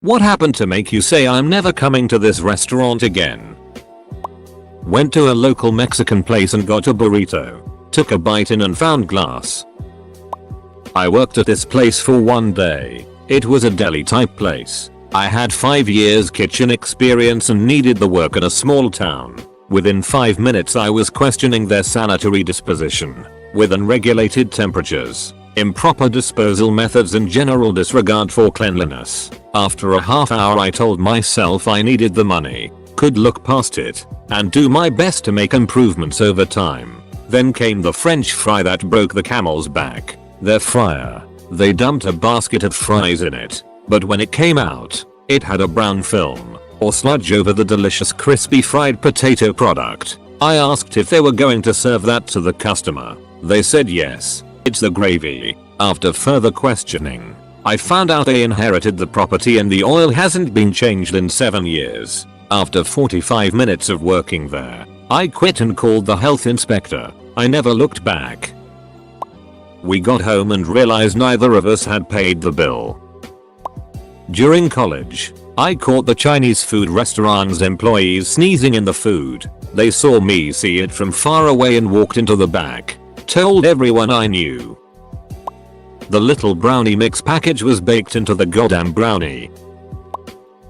What happened to make you say I'm never coming to this restaurant again? Went to a local Mexican place and got a burrito. Took a bite in and found glass. I worked at this place for one day. It was a deli type place. I had 5 years kitchen experience and needed the work in a small town. Within 5 minutes I was questioning their sanitary disposition, with unregulated temperatures, improper disposal methods and general disregard for cleanliness. After a half hour I told myself I needed the money, could look past it, and do my best to make improvements over time. Then came the French fry that broke the camel's back. Their fryer. They dumped a basket of fries in it, but when it came out, it had a brown film, or sludge over the delicious crispy fried potato product. I asked if they were going to serve that to the customer. They said yes, it's the gravy. After further questioning, I found out they inherited the property and the oil hasn't been changed in 7 years. After 45 minutes of working there, I quit and called the health inspector. I never looked back. We got home and realized neither of us had paid the bill. During college, I caught the Chinese food restaurant's employees sneezing in the food. They saw me see it from far away and walked into the back. Told everyone I knew. The little brownie mix package was baked into the goddamn brownie.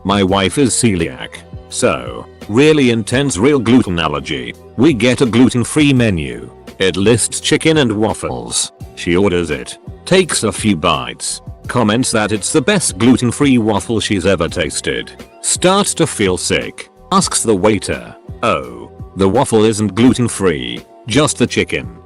My wife is celiac, so really intense real gluten allergy. We get a gluten-free menu. It lists chicken and waffles. She orders it, takes a few bites, comments that it's the best gluten-free waffle she's ever tasted. Starts to feel sick, asks the waiter, "Oh, the waffle isn't gluten-free, just the chicken."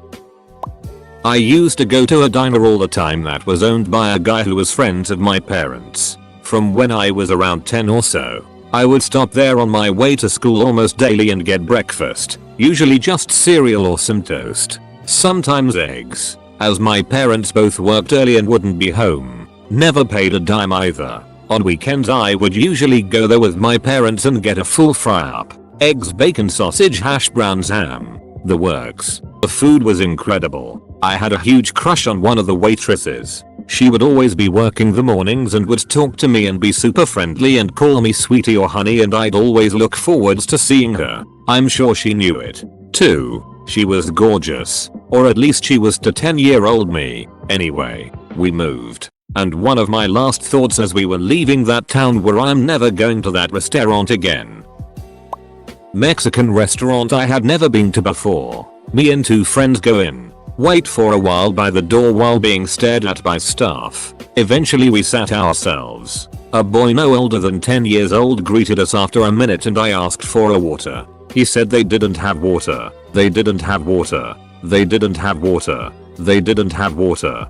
I used to go to a diner all the time that was owned by a guy who was friends of my parents. From when I was around 10 or so, I would stop there on my way to school almost daily and get breakfast, usually just cereal or some toast, sometimes eggs, as my parents both worked early and wouldn't be home. Never paid a dime either. On weekends I would usually go there with my parents and get a full fry up. Eggs, bacon, sausage, hash browns, ham. The works. The food was incredible. I had a huge crush on one of the waitresses. She would always be working the mornings and would talk to me and be super friendly and call me sweetie or honey, and I'd always look forwards to seeing her. I'm sure she knew it too. She was gorgeous, or at least she was to 10-year-old me. Anyway, we moved. And one of my last thoughts as we were leaving that town were I'm never going to that restaurant again. Mexican restaurant I had never been to before. Me and 2 friends go in. Wait for a while by the door while being stared at by staff. Eventually we sat ourselves. A boy no older than 10 years old greeted us after a minute and I asked for a water. He said they didn't have water. They didn't have water. They didn't have water. They didn't have water.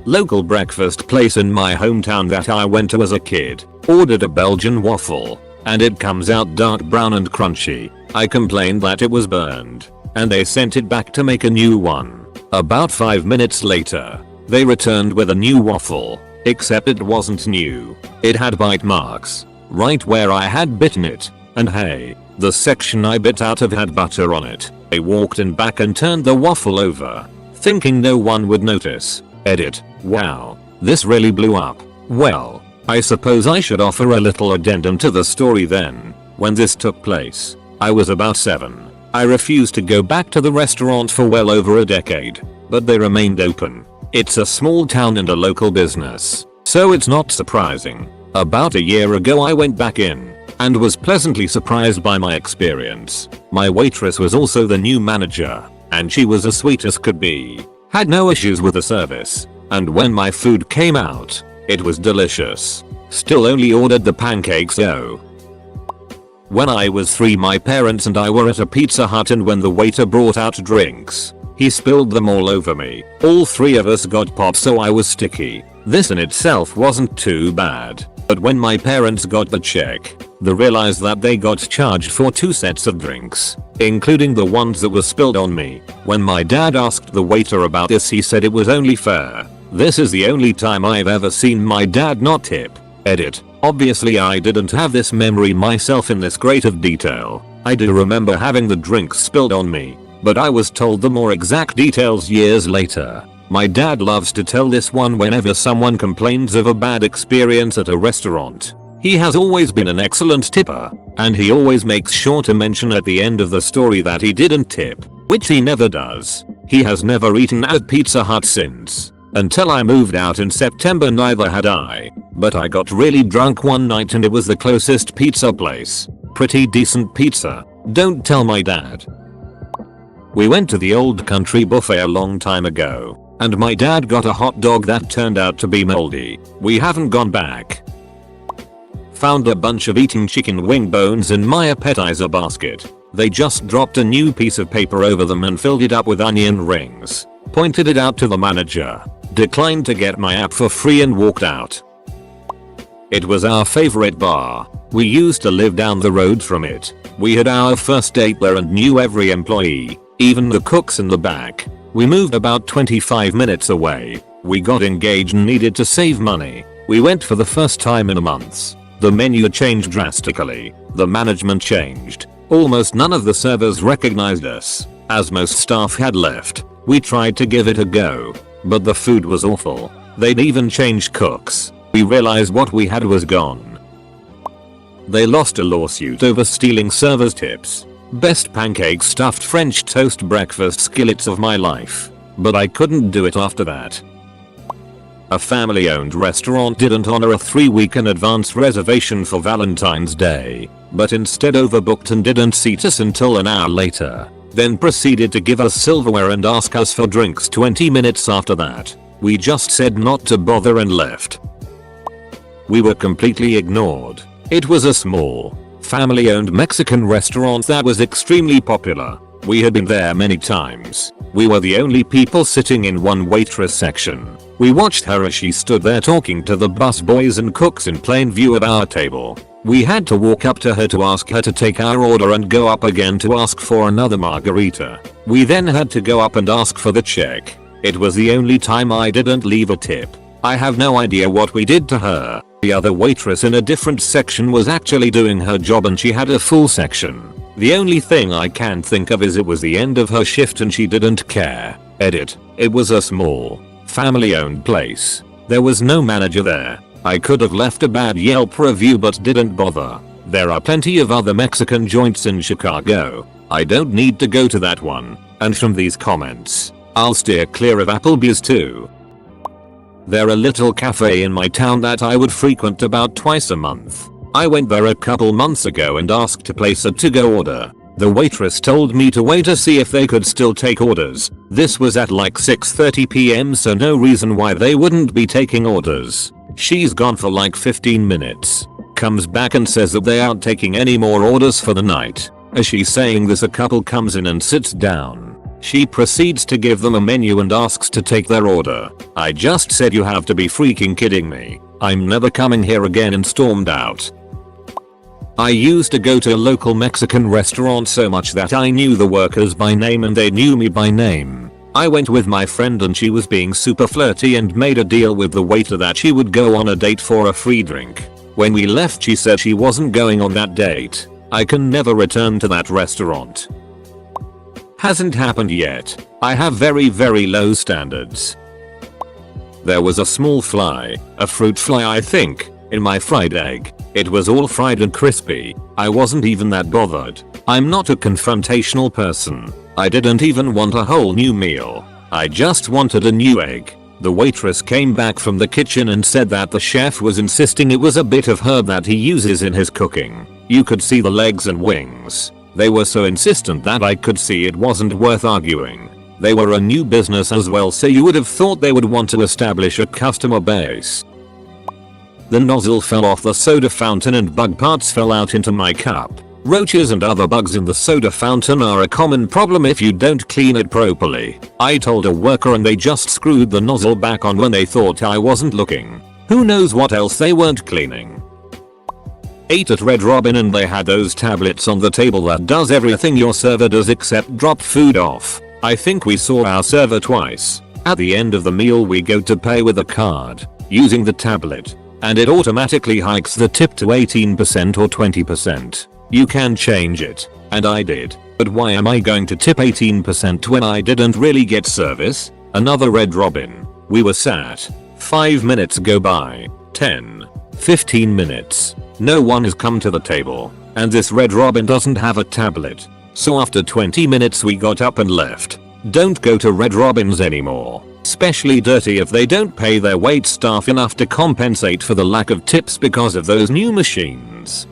Local breakfast place in my hometown that I went to as a kid. Ordered a Belgian waffle. And it comes out dark brown and crunchy. I complained that it was burned. And they sent it back to make a new one. About 5 minutes later, they returned with a new waffle. Except it wasn't new. It had bite marks. Right where I had bitten it. And hey, the section I bit out of had butter on it. I walked in back and turned the waffle over, thinking no one would notice. Edit. Wow, this really blew up. Well, I suppose I should offer a little addendum to the story then. When this took place, I was about 7. I refused to go back to the restaurant for well over a decade, but they remained open. It's a small town and a local business, so it's not surprising. About a year ago I went back in, and was pleasantly surprised by my experience. My waitress was also the new manager, and she was as sweet as could be. Had no issues with the service, and when my food came out, it was delicious. Still only ordered the pancakes though. When I was 3 my parents and I were at a Pizza Hut, and when the waiter brought out drinks, he spilled them all over me. All 3 of us got popped, so I was sticky. This in itself wasn't too bad. But when my parents got the check, they realized that they got charged for 2 sets of drinks, including the ones that were spilled on me. When my dad asked the waiter about this, he said it was only fair. This is the only time I've ever seen my dad not tip. Edit. Obviously I didn't have this memory myself in this great of detail. I do remember having the drinks spilled on me, but I was told the more exact details years later. My dad loves to tell this one whenever someone complains of a bad experience at a restaurant. He has always been an excellent tipper, and he always makes sure to mention at the end of the story that he didn't tip, which he never does. He has never eaten at Pizza Hut since. Until I moved out in September, neither had I, but I got really drunk one night and it was the closest pizza place. Pretty decent pizza. Don't tell my dad. We went to the Old Country buffet a long time ago, and my dad got a hot dog that turned out to be moldy. We haven't gone back. Found a bunch of eating chicken wing bones in my appetizer basket. They just dropped a new piece of paper over them and filled it up with onion rings. Pointed it out to the manager, declined to get my app for free and walked out. It was our favorite bar. We used to live down the road from it. We had our first date there and knew every employee, even the cooks in the back. We moved about 25 minutes away. We got engaged and needed to save money. We went for the first time in months. The menu changed drastically. The management changed. Almost none of the servers recognized us, as most staff had left. We tried to give it a go, but the food was awful. They'd even changed cooks. We realized what we had was gone. They lost a lawsuit over stealing servers' tips. Best pancake stuffed French toast breakfast skillets of my life. But I couldn't do it after that. A family-owned restaurant didn't honor a 3-week in advance reservation for Valentine's Day, but instead overbooked and didn't seat us until an hour later. Then proceeded to give us silverware and ask us for drinks 20 minutes after that. We just said not to bother and left. We were completely ignored. It was a small, family-owned Mexican restaurant that was extremely popular. We had been there many times. We were the only people sitting in one waitress section. We watched her as she stood there talking to the busboys and cooks in plain view of our table. We had to walk up to her to ask her to take our order and go up again to ask for another margarita. We then had to go up and ask for the check. It was the only time I didn't leave a tip. I have no idea what we did to her. The other waitress in a different section was actually doing her job and she had a full section. The only thing I can think of is it was the end of her shift and she didn't care. Edit. It was a small, family-owned place. There was no manager there. I could have left a bad Yelp review but didn't bother. There are plenty of other Mexican joints in Chicago. I don't need to go to that one. And from these comments, I'll steer clear of Applebee's too. There's a little cafe in my town that I would frequent about twice a month. I went there a couple months ago and asked to place a to-go order. The waitress told me to wait to see if they could still take orders. This was at like 6:30 PM, so no reason why they wouldn't be taking orders. She's gone for like 15 minutes. Comes back and says that they aren't taking any more orders for the night. As she's saying this, a couple comes in and sits down. She proceeds to give them a menu and asks to take their order. I just said, "You have to be freaking kidding me. I'm never coming here again," and stormed out. I used to go to a local Mexican restaurant so much that I knew the workers by name and they knew me by name. I went with my friend and she was being super flirty and made a deal with the waiter that she would go on a date for a free drink. When we left, she said she wasn't going on that date. I can never return to that restaurant. Hasn't happened yet. I have very low standards. There was a small fly, a fruit fly I think, in my fried egg. It was all fried and crispy. I wasn't even that bothered. I'm not a confrontational person. I didn't even want a whole new meal. I just wanted a new egg. The waitress came back from the kitchen and said that the chef was insisting it was a bit of herb that he uses in his cooking. You could see the legs and wings. They were so insistent that I could see it wasn't worth arguing. They were a new business as well, so you would have thought they would want to establish a customer base. The nozzle fell off the soda fountain and bug parts fell out into my cup. Roaches and other bugs in the soda fountain are a common problem if you don't clean it properly. I told a worker and they just screwed the nozzle back on when they thought I wasn't looking. Who knows what else they weren't cleaning. Ate at Red Robin and they had those tablets on the table that does everything your server does except drop food off. I think we saw our server twice. At the end of the meal we go to pay with a card, using the tablet, and it automatically hikes the tip to 18% or 20%. You can change it, and I did. But why am I going to tip 18% when I didn't really get service? Another Red Robin. We were sat. 5 minutes go by. 10. 15 minutes. No one has come to the table. And this Red Robin doesn't have a tablet. So after 20 minutes we got up and left. Don't go to Red Robins anymore. Especially dirty if they don't pay their wait staff enough to compensate for the lack of tips because of those new machines.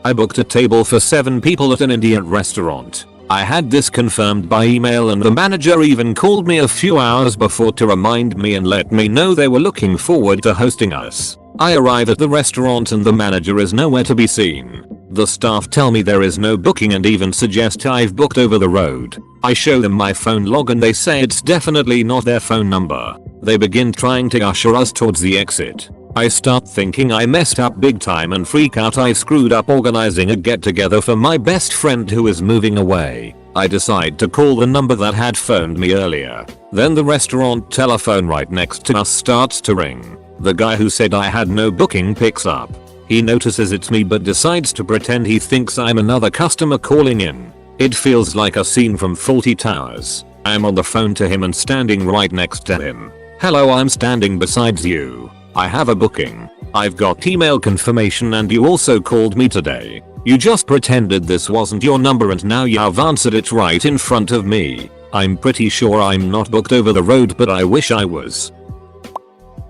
I booked a table for 7 people at an Indian restaurant. I had this confirmed by email and the manager even called me a few hours before to remind me and let me know they were looking forward to hosting us. I arrive at the restaurant and the manager is nowhere to be seen. The staff tell me there is no booking and even suggest I've booked over the road. I show them my phone log and they say it's definitely not their phone number. They begin trying to usher us towards the exit. I start thinking I messed up big time and freak out I screwed up organizing a get together for my best friend who is moving away. I decide to call the number that had phoned me earlier. Then the restaurant telephone right next to us starts to ring. The guy who said I had no booking picks up. He notices it's me but decides to pretend he thinks I'm another customer calling in. It feels like a scene from Fawlty Towers. I'm on the phone to him and standing right next to him. Hello, I'm standing beside you. I have a booking. I've got email confirmation and you also called me today. You just pretended this wasn't your number and now you've answered it right in front of me. I'm pretty sure I'm not booked over the road but I wish I was.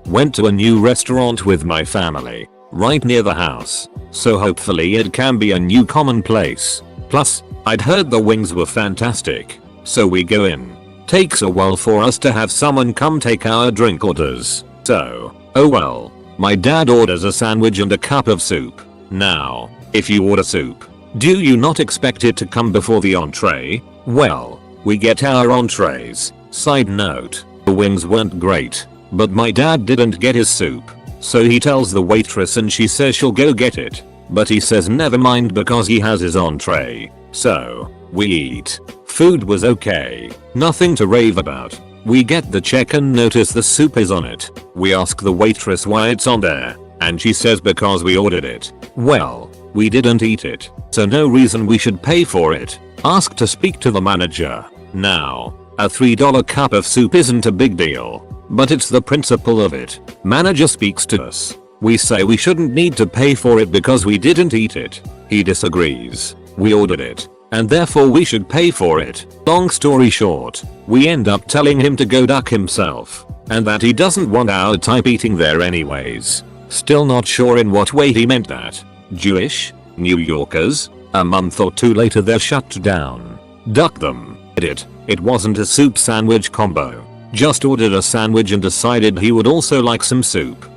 Went to a new restaurant with my family. Right near the house. So hopefully it can be a new commonplace. Plus, I'd heard the wings were fantastic. So we go in. Takes a while for us to have someone come take our drink orders. So, oh well. My dad orders a sandwich and a cup of soup. Now, if you order soup, do you not expect it to come before the entree? Well, we get our entrees. Side note, the wings weren't great, but my dad didn't get his soup. So he tells the waitress and she says she'll go get it. But he says never mind because he has his entree. So, we eat. Food was okay. Nothing to rave about. We get the check and notice the soup is on it. We ask the waitress why it's on there. And she says because we ordered it. Well, we didn't eat it. So no reason we should pay for it. Ask to speak to the manager. Now, a $3 cup of soup isn't a big deal. But it's the principle of it. Manager speaks to us. We say we shouldn't need to pay for it because we didn't eat it. He disagrees. We ordered it. And therefore we should pay for it. Long story short, we end up telling him to go duck himself. And that he doesn't want our type eating there anyways. Still not sure in what way he meant that. Jewish? New Yorkers? A month or 2 later they're shut down. Duck them. It wasn't a soup sandwich combo. Just ordered a sandwich and decided he would also like some soup.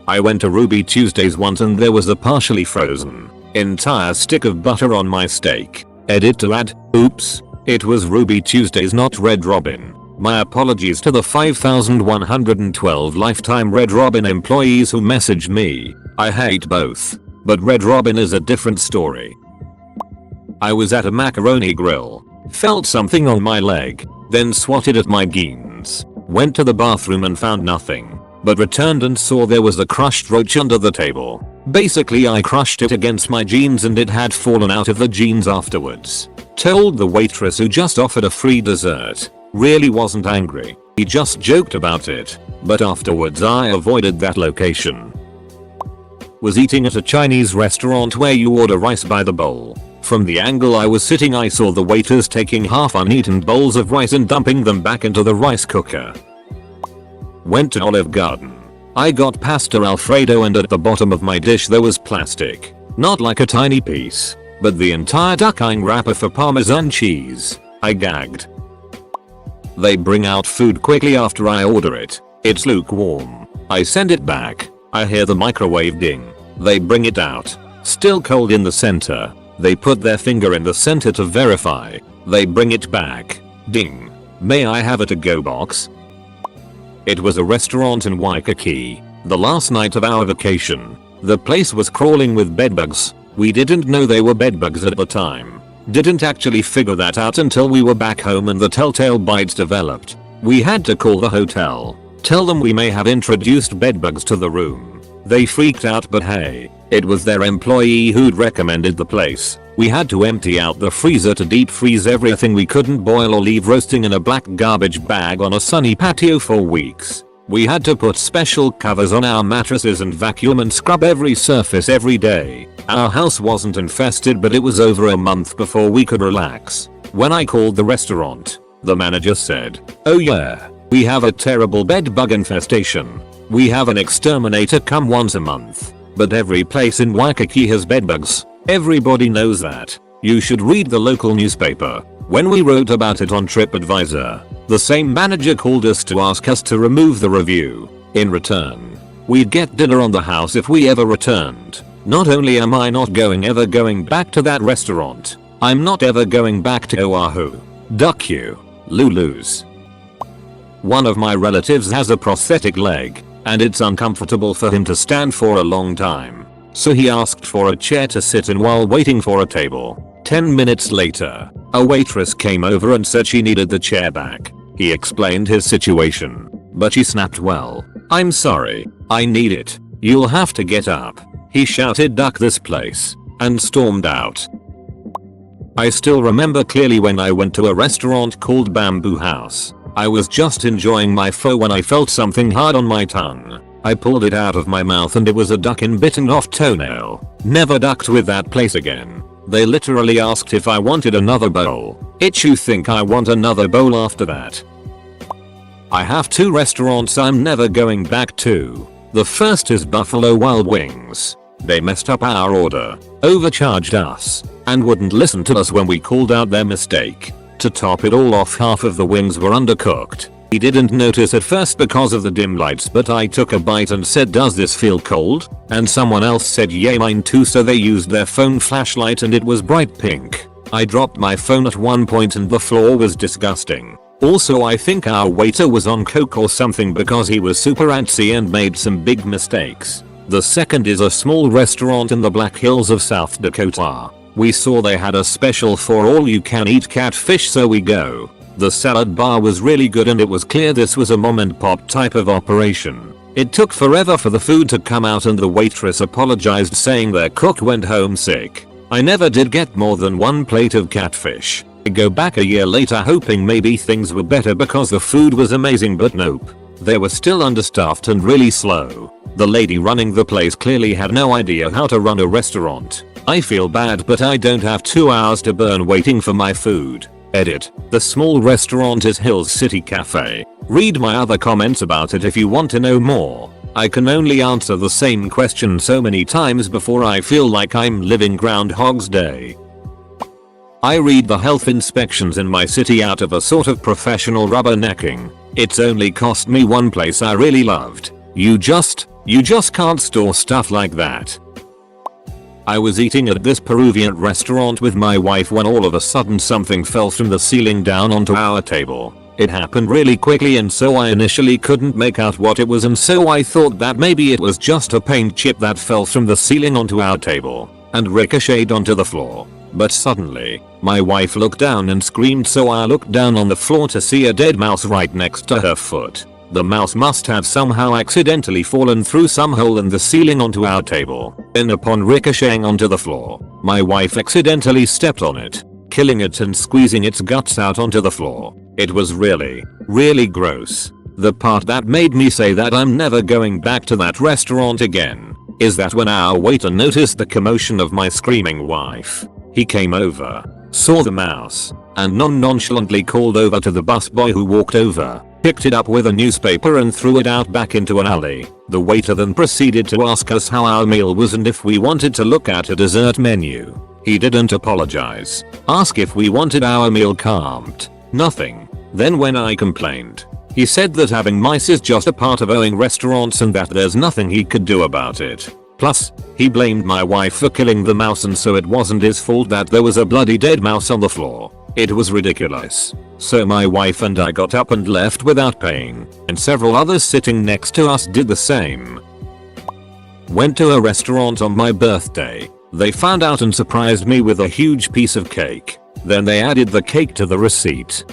I went to Ruby Tuesdays once and there was a partially frozen entire stick of butter on my steak. Edit to add, oops, it was Ruby Tuesdays not Red Robin. My apologies to the 5,112 lifetime Red Robin employees who messaged me. I hate both. But Red Robin is a different story. I was at a macaroni grill. Felt something on my leg. Then swatted at my jeans. Went to the bathroom and found nothing. But returned and saw there was a crushed roach under the table. Basically I crushed it against my jeans and it had fallen out of the jeans afterwards. Told the waitress who just offered a free dessert. Really wasn't angry. He just joked about it. But afterwards I avoided that location. Was eating at a Chinese restaurant where you order rice by the bowl. From the angle I was sitting I saw the waiters taking half uneaten bowls of rice and dumping them back into the rice cooker. Went to Olive Garden. I got pasta alfredo and at the bottom of my dish there was plastic. Not like a tiny piece, but the entire duckling wrapper for Parmesan cheese. I gagged. They bring out food quickly after I order it. It's lukewarm. I send it back. I hear the microwave ding. They bring it out. Still cold in the center. They put their finger in the center to verify. They bring it back. Ding. May I have a to-go box? It was a restaurant in Waikiki. The last night of our vacation. The place was crawling with bedbugs. We didn't know they were bedbugs at the time. Didn't actually figure that out until we were back home and the telltale bites developed. We had to call the hotel. Tell them we may have introduced bedbugs to the room. They freaked out but hey, It was their employee who'd recommended the place. We had to empty out the freezer to deep freeze everything we couldn't boil or leave roasting in a black garbage bag on a sunny patio for weeks. We had to put special covers on our mattresses and vacuum and scrub every surface every day. Our house wasn't infested, but it was over a month before we could relax. When I called the restaurant, the manager said, "Oh yeah, we have a terrible bed bug infestation. We have an exterminator come once a month. But every place in Waikiki has bedbugs. Everybody knows that. You should read the local newspaper." When we wrote about it on TripAdvisor, the same manager called us to ask us to remove the review. In return, we'd get dinner on the house if we ever returned. Not only am I not ever going back to that restaurant, I'm not ever going back to Oahu. Duck you, Lulus. One of my relatives has a prosthetic leg, and it's uncomfortable for him to stand for a long time. So he asked for a chair to sit in while waiting for a table. 10 minutes later, a waitress came over and said she needed the chair back. He explained his situation, but she snapped, "Well, I'm sorry, I need it. You'll have to get up." He shouted, "Duck this place," and stormed out. I still remember clearly when I went to a restaurant called Bamboo House. I was just enjoying my pho when I felt something hard on my tongue. I pulled it out of my mouth and it was a duck-in bitten off toenail. Never ducked with that place again. They literally asked if I wanted another bowl. Itch, you think I want another bowl after that? I have 2 restaurants I'm never going back to. The first is Buffalo Wild Wings. They messed up our order, overcharged us, and wouldn't listen to us when we called out their mistake. To top it all off, half of the wings were undercooked. He didn't notice at first because of the dim lights, but I took a bite and said, "Does this feel cold?" And someone else said, "Yeah, mine too," so they used their phone flashlight and it was bright pink. I dropped my phone at one point and the floor was disgusting. Also, I think our waiter was on coke or something because he was super antsy and made some big mistakes. The second is a small restaurant in the Black Hills of South Dakota. We saw they had a special for all you can eat catfish, so we go. The salad bar was really good and it was clear this was a mom and pop type of operation. It took forever for the food to come out and the waitress apologized, saying their cook went home sick. I never did get more than 1 plate of catfish. I go back a year later hoping maybe things were better because the food was amazing, but nope. They were still understaffed and really slow. The lady running the place clearly had no idea how to run a restaurant. I feel bad, but I don't have 2 hours to burn waiting for my food. Edit. The small restaurant is Hills City Cafe. Read my other comments about it if you want to know more. I can only answer the same question so many times before I feel like I'm living Groundhog's Day. I read the health inspections in my city out of a sort of professional rubbernecking. It's only cost me one place I really loved. You just can't store stuff like that. I was eating at this Peruvian restaurant with my wife when all of a sudden something fell from the ceiling down onto our table. It happened really quickly and so I initially couldn't make out what it was, and so I thought that maybe it was just a paint chip that fell from the ceiling onto our table and ricocheted onto the floor. But suddenly, my wife looked down and screamed, so I looked down on the floor to see a dead mouse right next to her foot. The mouse must have somehow accidentally fallen through some hole in the ceiling onto our table. And upon ricocheting onto the floor, my wife accidentally stepped on it, killing it and squeezing its guts out onto the floor. It was really gross. The part that made me say that I'm never going back to that restaurant again is that when our waiter noticed the commotion of my screaming wife, he came over, saw the mouse, and nonchalantly called over to the busboy, who walked over, picked it up with a newspaper and threw it out back into an alley. The waiter then proceeded to ask us how our meal was and if we wanted to look at a dessert menu. He didn't apologize, ask if we wanted our meal calmed, nothing. Then when I complained, he said that having mice is just a part of owning restaurants and that there's nothing he could do about it. Plus, he blamed my wife for killing the mouse, and so it wasn't his fault that there was a bloody dead mouse on the floor. It was ridiculous. So my wife and I got up and left without paying, and several others sitting next to us did the same. Went to a restaurant on my birthday. They found out and surprised me with a huge piece of cake. Then they added the cake to the receipt.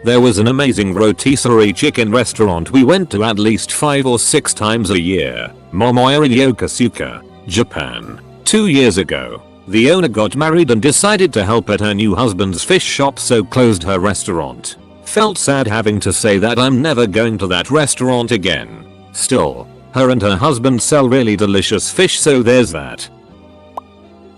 There was an amazing rotisserie chicken restaurant we went to at least 5 or 6 times a year, Momoyori Yokosuka. Japan. 2 years ago, the owner got married and decided to help at her new husband's fish shop, so closed her restaurant. Felt sad having to say that I'm never going to that restaurant again. Still, her and her husband sell really delicious fish, so there's that.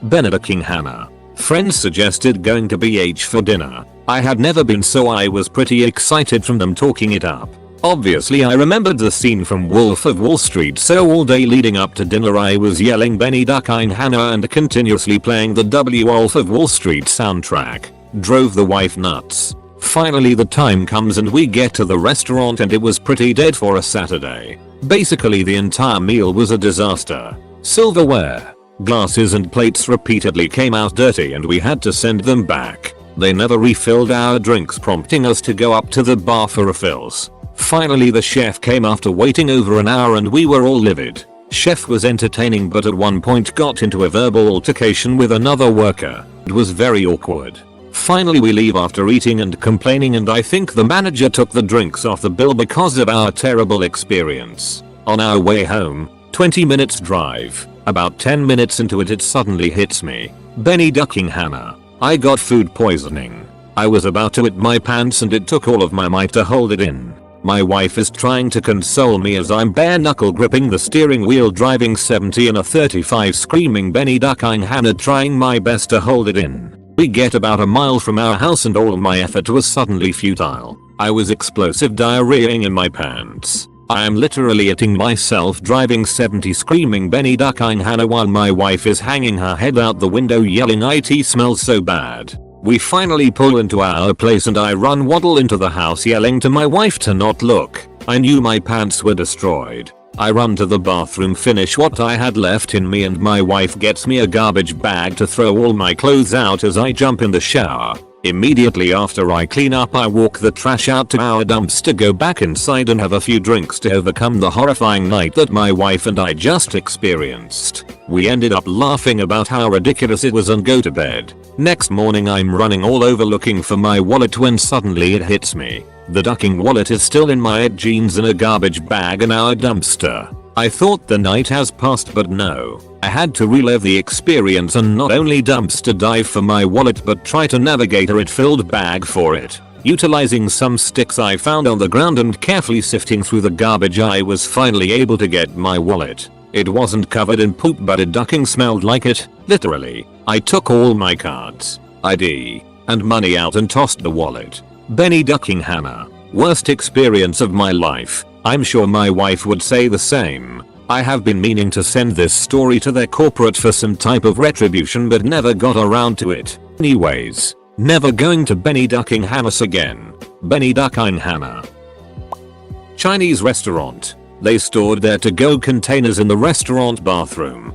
Benedicting Hannah. Friends suggested going to BH for dinner. I had never been, so I was pretty excited from them talking it up. Obviously I remembered the scene from Wolf of Wall Street, so all day leading up to dinner I was yelling Benedicting Hannah and continuously playing the Wolf of Wall Street soundtrack. Drove the wife nuts. Finally the time comes and we get to the restaurant, and it was pretty dead for a Saturday. Basically the entire meal was a disaster. Silverware, glasses and plates repeatedly came out dirty and we had to send them back. They never refilled our drinks, prompting us to go up to the bar for refills. Finally the chef came after waiting over an hour and we were all livid. Chef was entertaining but at one point got into a verbal altercation with another worker. It was very awkward. Finally we leave after eating and complaining, and I think the manager took the drinks off the bill because of our terrible experience. On our way home, 20 minutes drive, about 10 minutes into it suddenly hits me. Benedicting Hannah. I got food poisoning. I was about to wet my pants and it took all of my might to hold it in. My wife is trying to console me as I'm bare knuckle gripping the steering wheel driving 70 in a 35, screaming Benedicting Hannah, trying my best to hold it in. We get about a mile from our house and all my effort was suddenly futile. I was explosive diarrheaing in my pants. I am literally eating myself driving 70 screaming Benedicting Hannah while my wife is hanging her head out the window yelling "It smells so bad." We finally pull into our place and I run waddle into the house yelling to my wife to not look. I knew my pants were destroyed. I run to the bathroom, finish what I had left in me, and my wife gets me a garbage bag to throw all my clothes out as I jump in the shower. Immediately after I clean up, I walk the trash out to our dumpster, go back inside and have a few drinks to overcome the horrifying night that my wife and I just experienced. We ended up laughing about how ridiculous it was and go to bed. Next morning I'm running all over looking for my wallet when suddenly it hits me. The ducking wallet is still in my jeans in a garbage bag in our dumpster. I thought the night has passed, but no. I had to relive the experience and not only dumpster dive for my wallet but try to navigate a filled bag for it. Utilizing some sticks I found on the ground and carefully sifting through the garbage, I was finally able to get my wallet. It wasn't covered in poop, but it ducking smelled like it, literally. I took all my cards, ID, and money out and tossed the wallet. Benedicting Hannah. Worst experience of my life. I'm sure my wife would say the same. I have been meaning to send this story to their corporate for some type of retribution but never got around to it. Anyways, never going to Benedicting Hannah again. Benedicting Hannah. Chinese restaurant. They stored their to-go containers in the restaurant bathroom.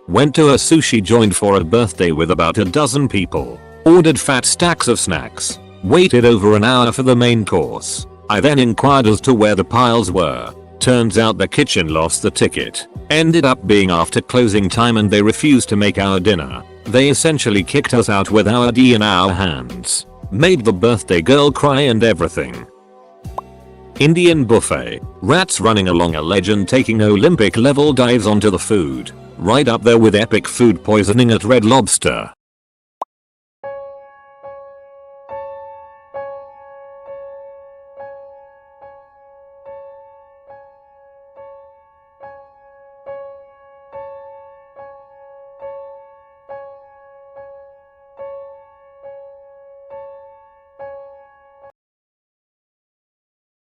Went to a sushi joint for a birthday with about a dozen people. Ordered fat stacks of snacks. Waited over an hour for the main course. I then inquired as to where the piles were. Turns out the kitchen lost the ticket. Ended up being after closing time and they refused to make our dinner. They essentially kicked us out with our ID in our hands. Made the birthday girl cry and everything. Indian buffet. Rats running along a ledge and taking Olympic level dives onto the food. Right up there with epic food poisoning at Red Lobster.